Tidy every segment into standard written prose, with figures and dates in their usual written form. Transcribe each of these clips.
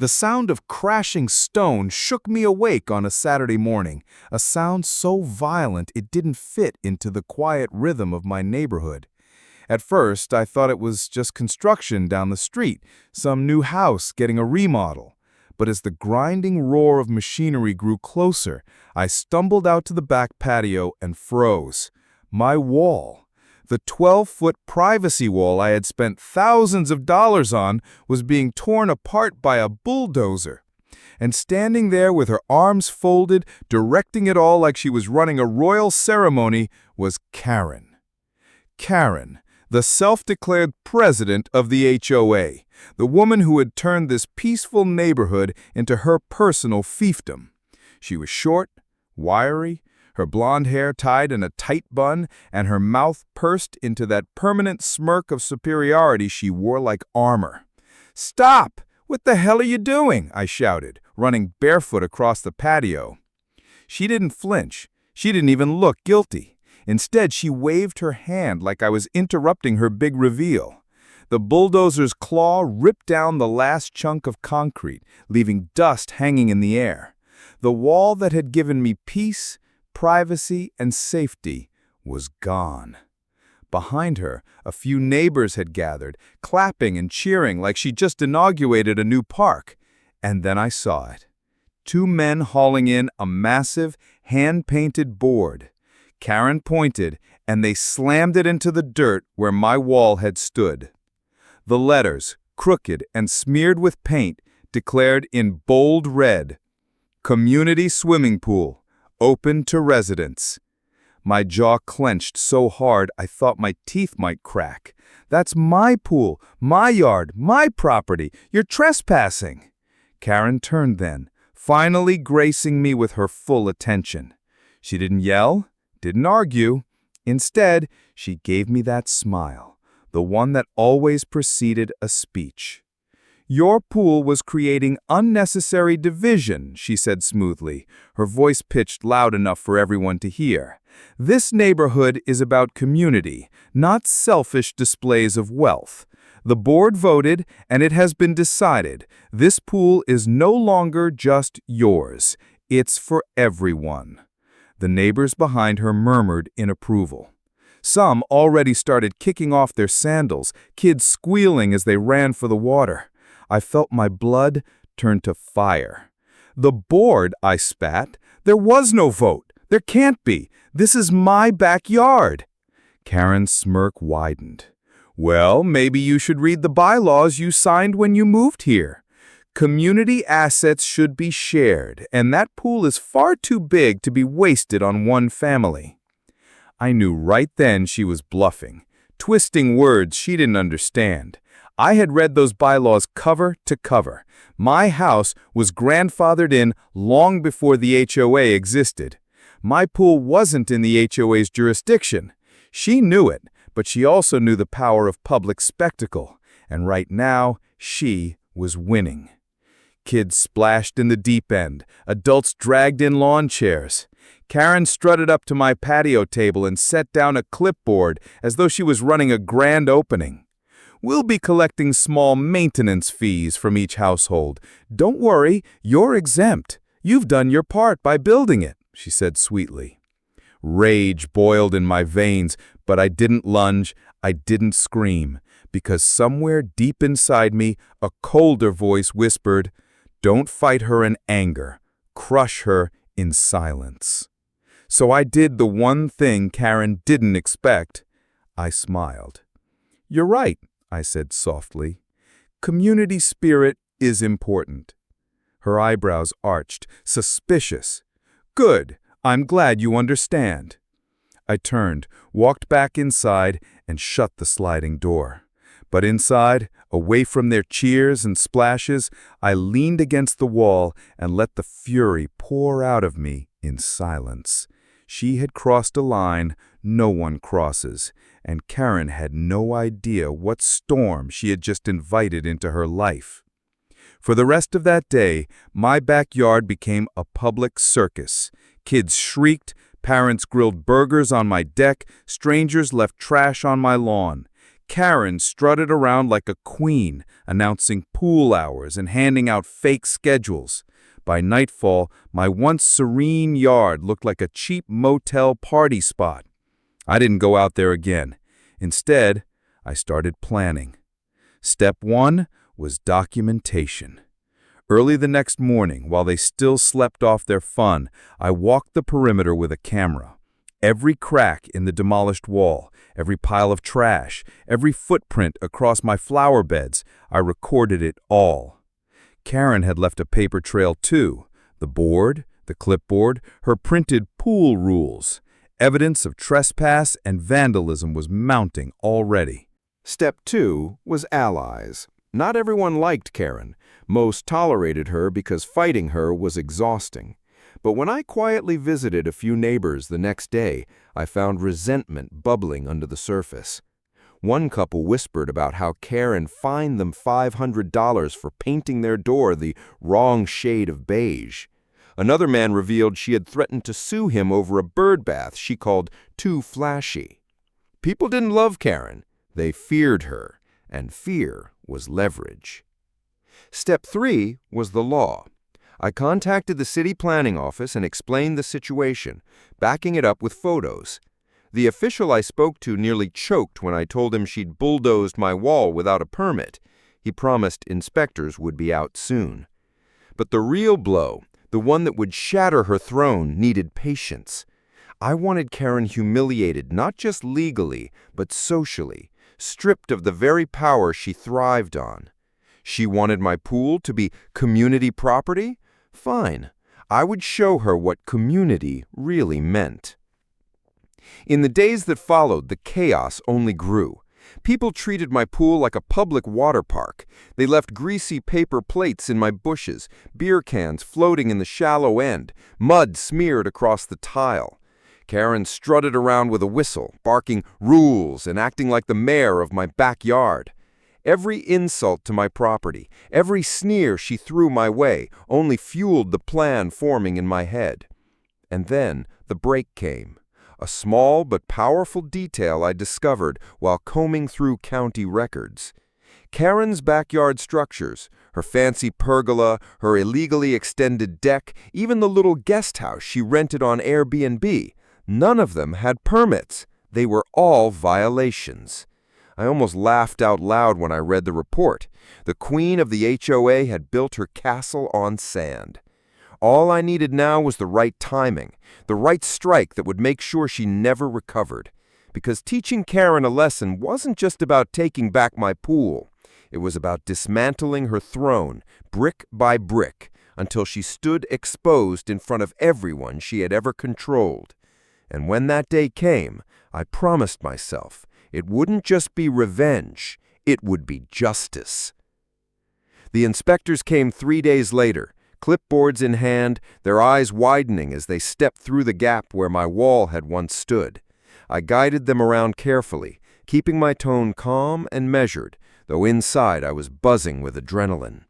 The sound of crashing stone shook me awake on a Saturday morning, a sound so violent it didn't fit into the quiet rhythm of my neighborhood. At first, I thought it was just construction down the street, some new house getting a remodel. But as the grinding roar of machinery grew closer, I stumbled out to the back patio and froze. My wall, the 12-foot privacy wall I had spent thousands of dollars on, was being torn apart by a bulldozer. And standing there with her arms folded, directing it all like she was running a royal ceremony, was Karen. Karen, the self-declared president of the HOA, the woman who had turned this peaceful neighborhood into her personal fiefdom. She was short, wiry, her blonde hair tied in a tight bun, and her mouth pursed into that permanent smirk of superiority she wore like armor. "Stop! What the hell are you doing?" I shouted, running barefoot across the patio. She didn't flinch. She didn't even look guilty. Instead, she waved her hand like I was interrupting her big reveal. The bulldozer's claw ripped down the last chunk of concrete, leaving dust hanging in the air. The wall that had given me peace, privacy, and safety was gone. Behind her, a few neighbors had gathered, clapping and cheering like she just inaugurated a new park. And then I saw it. Two men hauling in a massive, hand-painted board. Karen pointed, and they slammed it into the dirt where my wall had stood. The letters, crooked and smeared with paint, declared in bold red, "Community Swimming Pool. Open to residents." My jaw clenched so hard I thought my teeth might crack. "That's my pool, my yard, my property. You're trespassing." Karen turned then, finally gracing me with her full attention. She didn't yell, didn't argue. Instead, she gave me that smile, the one that always preceded a speech. "Your pool was creating unnecessary division," she said smoothly, her voice pitched loud enough for everyone to hear. "This neighborhood is about community, not selfish displays of wealth. The board voted, and it has been decided. This pool is no longer just yours. It's for everyone." The neighbors behind her murmured in approval. Some already started kicking off their sandals, kids squealing as they ran for the water. I felt my blood turn to fire. "The board," I spat. "There was no vote. There can't be. This is my backyard." Karen's smirk widened. "Well, maybe you should read the bylaws you signed when you moved here. Community assets should be shared, and that pool is far too big to be wasted on one family." I knew right then she was bluffing, twisting words she didn't understand. I had read those bylaws cover to cover. My house was grandfathered in long before the HOA existed. My pool wasn't in the HOA's jurisdiction. She knew it, but she also knew the power of public spectacle. And right now, she was winning. Kids splashed in the deep end. Adults dragged in lawn chairs. Karen strutted up to my patio table and set down a clipboard as though she was running a grand opening. "We'll be collecting small maintenance fees from each household. Don't worry, you're exempt. You've done your part by building it," she said sweetly. Rage boiled in my veins, but I didn't lunge, I didn't scream, because somewhere deep inside me, a colder voice whispered, "Don't fight her in anger. Crush her in silence." So I did the one thing Karen didn't expect. I smiled. "You're right," I said softly. "Community spirit is important." Her eyebrows arched, suspicious. "Good. I'm glad you understand." I turned, walked back inside, and shut the sliding door. But inside, away from their cheers and splashes, I leaned against the wall and let the fury pour out of me in silence. She had crossed a line no one crosses, and Karen had no idea what storm she had just invited into her life. For the rest of that day, my backyard became a public circus. Kids shrieked, parents grilled burgers on my deck, strangers left trash on my lawn. Karen strutted around like a queen, announcing pool hours and handing out fake schedules. By nightfall, my once serene yard looked like a cheap motel party spot. I didn't go out there again. Instead, I started planning. Step 1 was documentation. Early the next morning, while they still slept off their fun, I walked the perimeter with a camera. Every crack in the demolished wall, every pile of trash, every footprint across my flower beds, I recorded it all. Karen had left a paper trail too. The board, the clipboard, her printed pool rules. Evidence of trespass and vandalism was mounting already. Step 2 was allies. Not everyone liked Karen. Most tolerated her because fighting her was exhausting. But when I quietly visited a few neighbors the next day, I found resentment bubbling under the surface. One couple whispered about how Karen fined them $500 for painting their door the wrong shade of beige. Another man revealed she had threatened to sue him over a bird bath she called too flashy. People didn't love Karen. They feared her, and fear was leverage. Step 3 was the law. I contacted the city planning office and explained the situation, backing it up with photos. The official I spoke to nearly choked when I told him she'd bulldozed my wall without a permit. He promised inspectors would be out soon. But the real blow, the one that would shatter her throne, needed patience. I wanted Karen humiliated not just legally, but socially, stripped of the very power she thrived on. She wanted my pool to be community property? Fine. I would show her what community really meant. In the days that followed, the chaos only grew. People treated my pool like a public water park. They left greasy paper plates in my bushes, beer cans floating in the shallow end, mud smeared across the tile. Karen strutted around with a whistle, barking rules and acting like the mayor of my backyard. Every insult to my property, every sneer she threw my way, only fueled the plan forming in my head. And then the break came. A small but powerful detail I discovered while combing through county records. Karen's backyard structures, her fancy pergola, her illegally extended deck, even the little guest house she rented on Airbnb, none of them had permits. They were all violations. I almost laughed out loud when I read the report. The queen of the HOA had built her castle on sand. All I needed now was the right timing, the right strike that would make sure she never recovered. Because teaching Karen a lesson wasn't just about taking back my pool. It was about dismantling her throne, brick by brick, until she stood exposed in front of everyone she had ever controlled. And when that day came, I promised myself it wouldn't just be revenge, it would be justice. The inspectors came 3 days later, clipboards in hand, their eyes widening as they stepped through the gap where my wall had once stood. I guided them around carefully, keeping my tone calm and measured, though inside I was buzzing with adrenaline.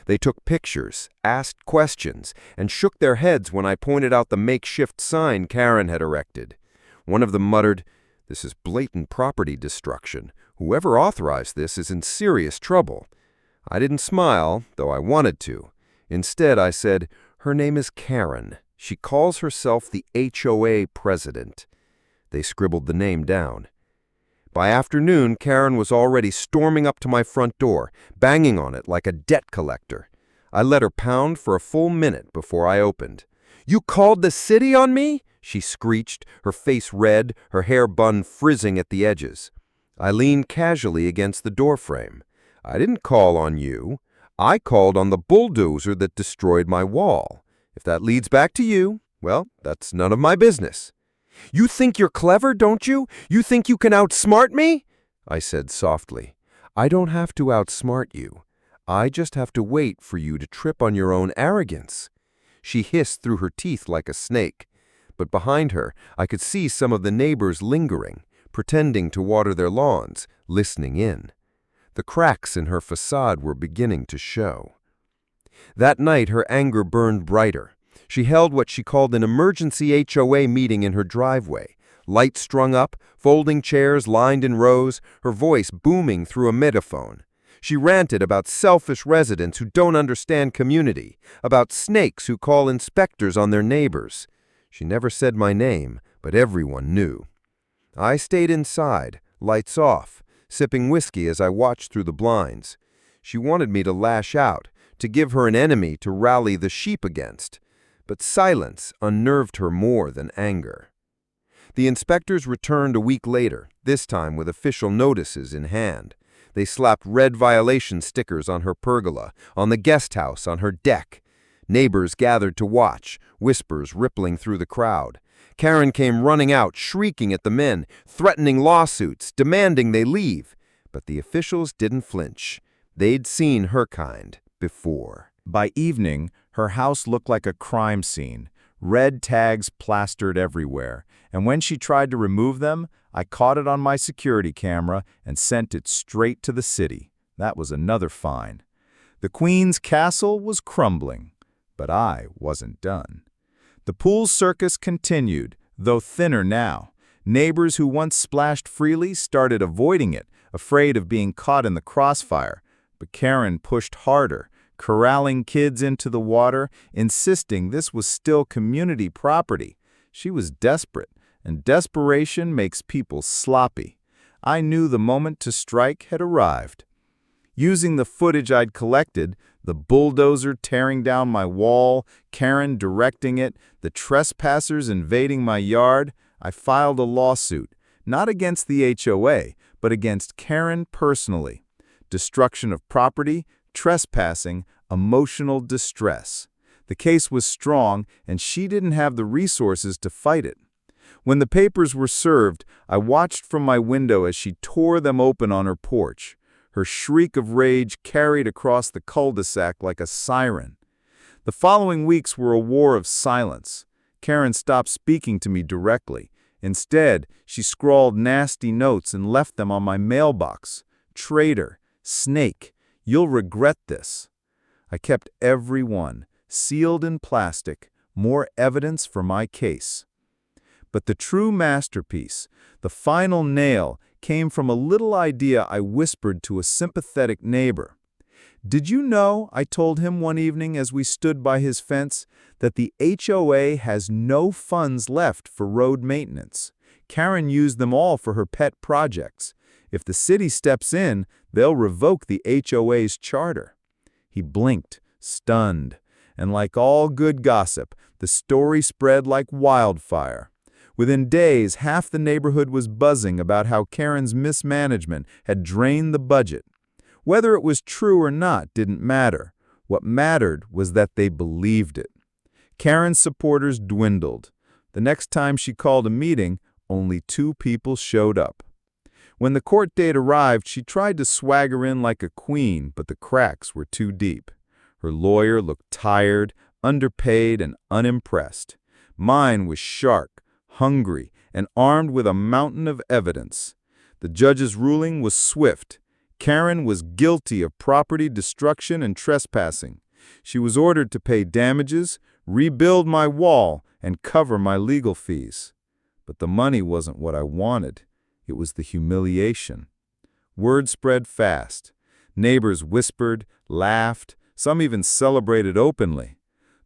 They took pictures, asked questions, and shook their heads when I pointed out the makeshift sign Karen had erected. One of them muttered, "This is blatant property destruction. Whoever authorized this is in serious trouble." I didn't smile, though I wanted to. Instead, I said, "Her name is Karen. She calls herself the HOA president." They scribbled the name down. By afternoon, Karen was already storming up to my front door, banging on it like a debt collector. I let her pound for a full minute before I opened. "You called the city on me?" she screeched, her face red, her hair bun frizzing at the edges. I leaned casually against the doorframe. "I didn't call on you. I called on the bulldozer that destroyed my wall. If that leads back to you, well, that's none of my business." "You think you're clever, don't you? You think you can outsmart me?" I said softly. "I don't have to outsmart you. I just have to wait for you to trip on your own arrogance." She hissed through her teeth like a snake. But behind her, I could see some of the neighbors lingering, pretending to water their lawns, listening in. The cracks in her facade were beginning to show. That night, her anger burned brighter. She held what she called an emergency HOA meeting in her driveway, lights strung up, folding chairs lined in rows, her voice booming through a megaphone. She ranted about selfish residents who don't understand community, about snakes who call inspectors on their neighbors. She never said my name, but everyone knew. I stayed inside, lights off, sipping whiskey as I watched through the blinds. She wanted me to lash out, to give her an enemy to rally the sheep against. But silence unnerved her more than anger. The inspectors returned a week later, this time with official notices in hand. They slapped red violation stickers on her pergola, on the guest house, on her deck. Neighbors gathered to watch, whispers rippling through the crowd. Karen came running out, shrieking at the men, threatening lawsuits, demanding they leave. But the officials didn't flinch. They'd seen her kind before. By evening, her house looked like a crime scene, red tags plastered everywhere, and when she tried to remove them, I caught it on my security camera and sent it straight to the city. That was another fine. The Queen's castle was crumbling, but I wasn't done. The pool circus continued, though thinner now. Neighbors who once splashed freely started avoiding it, afraid of being caught in the crossfire. But Karen pushed harder, corralling kids into the water, insisting this was still community property. She was desperate, and desperation makes people sloppy. I knew the moment to strike had arrived. Using the footage I'd collected, the bulldozer tearing down my wall, Karen directing it, the trespassers invading my yard, I filed a lawsuit, not against the HOA, but against Karen personally. Destruction of property, trespassing, emotional distress. The case was strong, and she didn't have the resources to fight it. When the papers were served, I watched from my window as she tore them open on her porch. Her shriek of rage carried across the cul-de-sac like a siren. The following weeks were a war of silence. Karen stopped speaking to me directly. Instead, she scrawled nasty notes and left them on my mailbox. Traitor, snake, you'll regret this. I kept every one, sealed in plastic, more evidence for my case. But the true masterpiece, the final nail, came from a little idea I whispered to a sympathetic neighbor. Did you know, I told him one evening as we stood by his fence, that the HOA has no funds left for road maintenance? Karen used them all for her pet projects. If the city steps in, they'll revoke the HOA's charter. He blinked, stunned, and like all good gossip, the story spread like wildfire. Within days, half the neighborhood was buzzing about how Karen's mismanagement had drained the budget. Whether it was true or not didn't matter. What mattered was that they believed it. Karen's supporters dwindled. The next time she called a meeting, only 2 people showed up. When the court date arrived, she tried to swagger in like a queen, but the cracks were too deep. Her lawyer looked tired, underpaid, and unimpressed. Mine was sharp, hungry, and armed with a mountain of evidence. The judge's ruling was swift. Karen was guilty of property destruction and trespassing. She was ordered to pay damages, rebuild my wall, and cover my legal fees. But the money wasn't what I wanted. It was the humiliation. Word spread fast. Neighbors whispered, laughed, some even celebrated openly.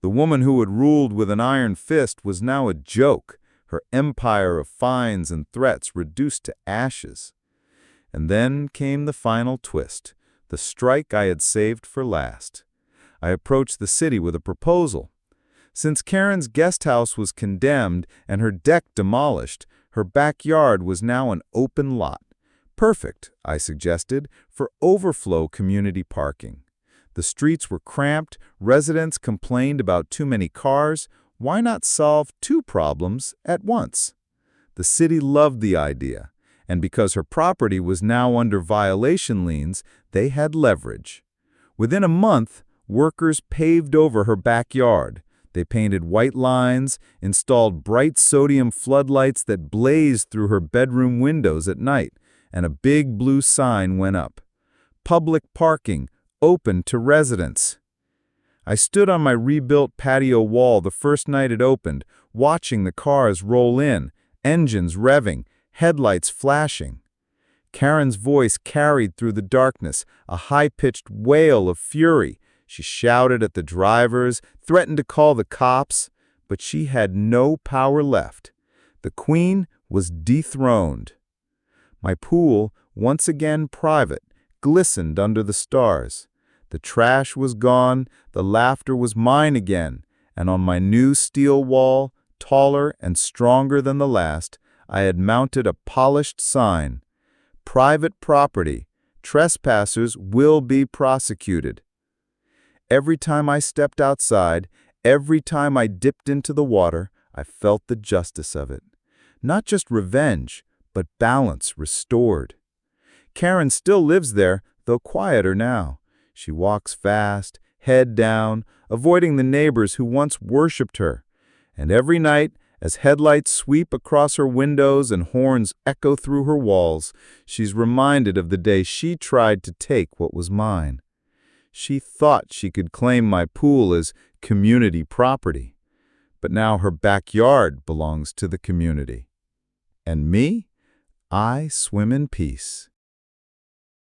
The woman who had ruled with an iron fist was now a joke, her empire of fines and threats reduced to ashes. And then came the final twist, the strike I had saved for last. I approached the city with a proposal. Since Karen's guest house was condemned and her deck demolished, her backyard was now an open lot. Perfect, I suggested, for overflow community parking. The streets were cramped, residents complained about too many cars. Why not solve 2 problems at once? The city loved the idea, and because her property was now under violation liens, they had leverage. Within a month, workers paved over her backyard. They painted white lines, installed bright sodium floodlights that blazed through her bedroom windows at night, and a big blue sign went up. Public parking, open to residents. I stood on my rebuilt patio wall the first night it opened, watching the cars roll in, engines revving, headlights flashing. Karen's voice carried through the darkness, a high-pitched wail of fury. She shouted at the drivers, threatened to call the cops, but she had no power left. The queen was dethroned. My pool, once again private, glistened under the stars. The trash was gone, the laughter was mine again, and on my new steel wall, taller and stronger than the last, I had mounted a polished sign. Private property. Trespassers will be prosecuted. Every time I stepped outside, every time I dipped into the water, I felt the justice of it. Not just revenge, but balance restored. Karen still lives there, though quieter now. She walks fast, head down, avoiding the neighbors who once worshipped her. And every night, as headlights sweep across her windows and horns echo through her walls, she's reminded of the day she tried to take what was mine. She thought she could claim my pool as community property, but now her backyard belongs to the community. And me? I swim in peace.